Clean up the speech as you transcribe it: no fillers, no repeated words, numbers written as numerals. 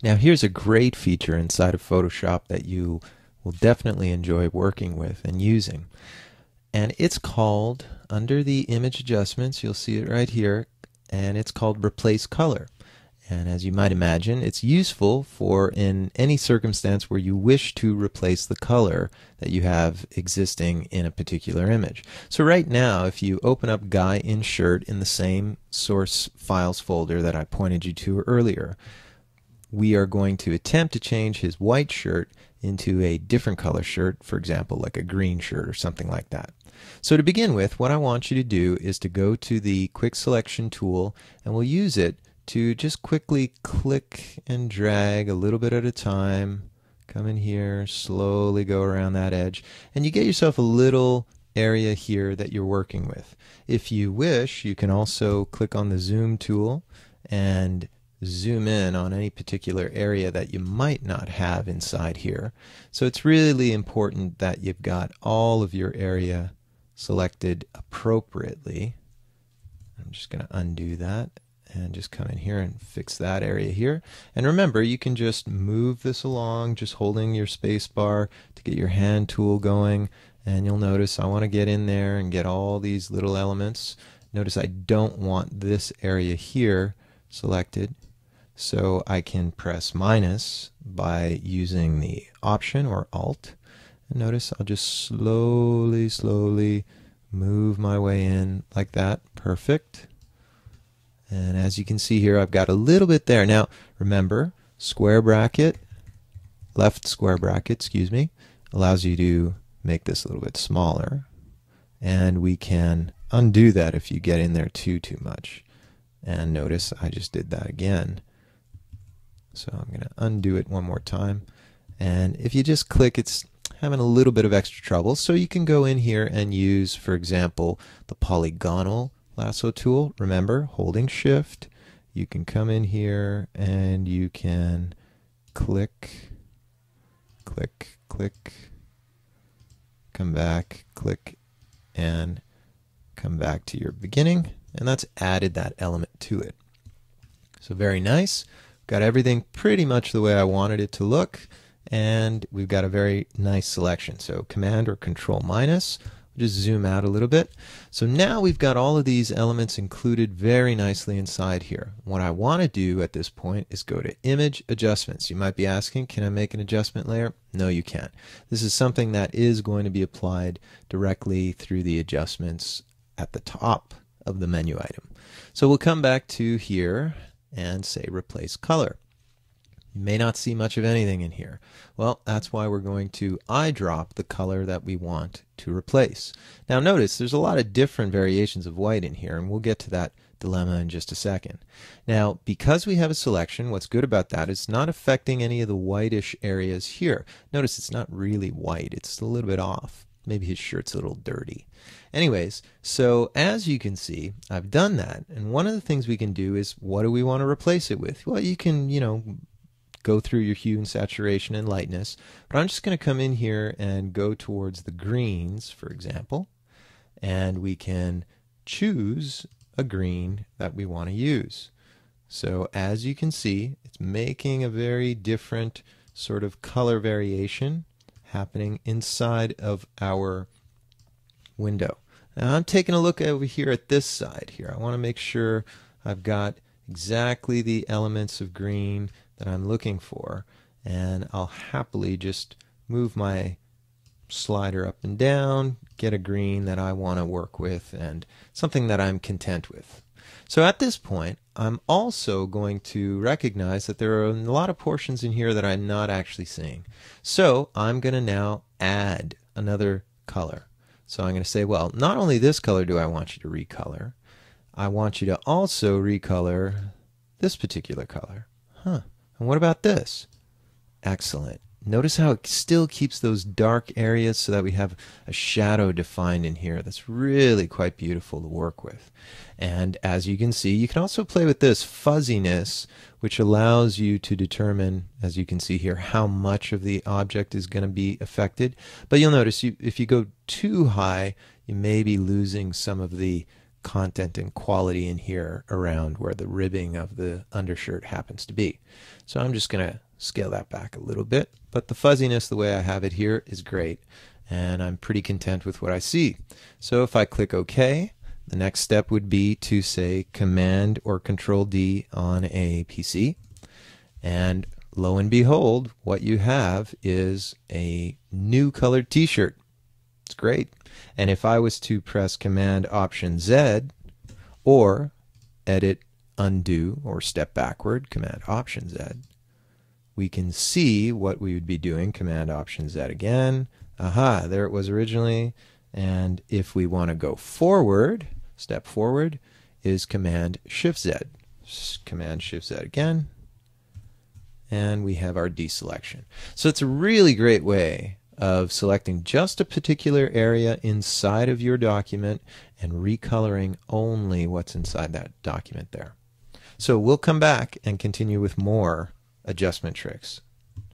Now here's a great feature inside of Photoshop that you will definitely enjoy working with and using. And it's called, under the image adjustments, you'll see it right here, and it's called Replace Color. And as you might imagine, it's useful for in any circumstance where you wish to replace the color that you have existing in a particular image. So right now, if you open up Guy in Shirt in the same source files folder that I pointed you to earlier, we are going to attempt to change his white shirt into a different color shirt, for example, like a green shirt or something like that. So to begin with, what I want you to do is to go to the Quick Selection tool, and we'll use it to just quickly click and drag a little bit at a time. Come in here, slowly go around that edge, and you get yourself a little area here that you're working with. If you wish, you can also click on the Zoom tool and zoom in on any particular area that you might not have inside here. So it's really important that you've got all of your area selected appropriately. I'm just going to undo that and just come in here and fix that area here. And remember, you can just move this along, just holding your space bar to get your hand tool going. And you'll notice I want to get in there and get all these little elements. Notice I don't want this area here selected. So I can press minus by using the Option or Alt. And notice I'll just slowly move my way in like that. Perfect. And as you can see here, I've got a little bit there. Now remember, square bracket, left square bracket, excuse me, allows you to make this a little bit smaller. And we can undo that if you get in there too much. And notice I just did that again. So I'm going to undo it one more time. And if you just click, it's having a little bit of extra trouble. So you can go in here and use, for example, the polygonal lasso tool. Remember, holding Shift, you can come in here and you can click, click, click, come back, click, and come back to your beginning. And that's added that element to it. So very nice. Got everything pretty much the way I wanted it to look, and we've got a very nice selection. So Command or Control minus, just zoom out a little bit. So now we've got all of these elements included very nicely inside here. What I want to do at this point is go to Image Adjustments. You might be asking, can I make an adjustment layer? No, you can't. This is something that is going to be applied directly through the adjustments at the top of the menu item. So we'll come back to here and say Replace Color. You may not see much of anything in here. Well, that's why we're going to eyedrop the color that we want to replace. Now notice there's a lot of different variations of white in here, and we'll get to that dilemma in just a second. Now, because we have a selection, what's good about that is it's not affecting any of the whitish areas here. Notice it's not really white, it's a little bit off. Maybe his shirt's a little dirty. Anyways, so as you can see, I've done that. And one of the things we can do is, what do we want to replace it with? Well, you can, go through your hue and saturation and lightness. But I'm just going to come in here and go towards the greens, for example. And we can choose a green that we want to use. So as you can see, it's making a very different sort of color variation happening inside of our window. Now I'm taking a look over here at this side here. I want to make sure I've got exactly the elements of green that I'm looking for, and I'll happily just move my slider up and down, get a green that I want to work with and something that I'm content with. So at this point, I'm also going to recognize that there are a lot of portions in here that I'm not actually seeing. So I'm going to now add another color. So I'm going to say, well, not only this color do I want you to recolor, I want you to also recolor this particular color. And what about this? Excellent. Notice how it still keeps those dark areas so that we have a shadow defined in here. That's really quite beautiful to work with. And as you can see, you can also play with this fuzziness, which allows you to determine, as you can see here, how much of the object is going to be affected. But you'll notice if you go too high, you may be losing some of the content and quality in here around where the ribbing of the undershirt happens to be. So I'm just going to scale that back a little bit, but the fuzziness the way I have it here is great, and I'm pretty content with what I see. So if I click OK, the next step would be to say Command or Control D on a PC, and lo and behold, what you have is a new colored t-shirt. It's great. And if I was to press Command Option Z, or Edit Undo or step backward, Command Option Z, we can see what we would be doing. Command Option Z again. Aha, there it was originally. And if we want to go forward, step forward, is Command Shift Z. Command Shift Z again. And we have our deselection. So it's a really great way of selecting just a particular area inside of your document and recoloring only what's inside that document there. So we'll come back and continue with more adjustment tricks.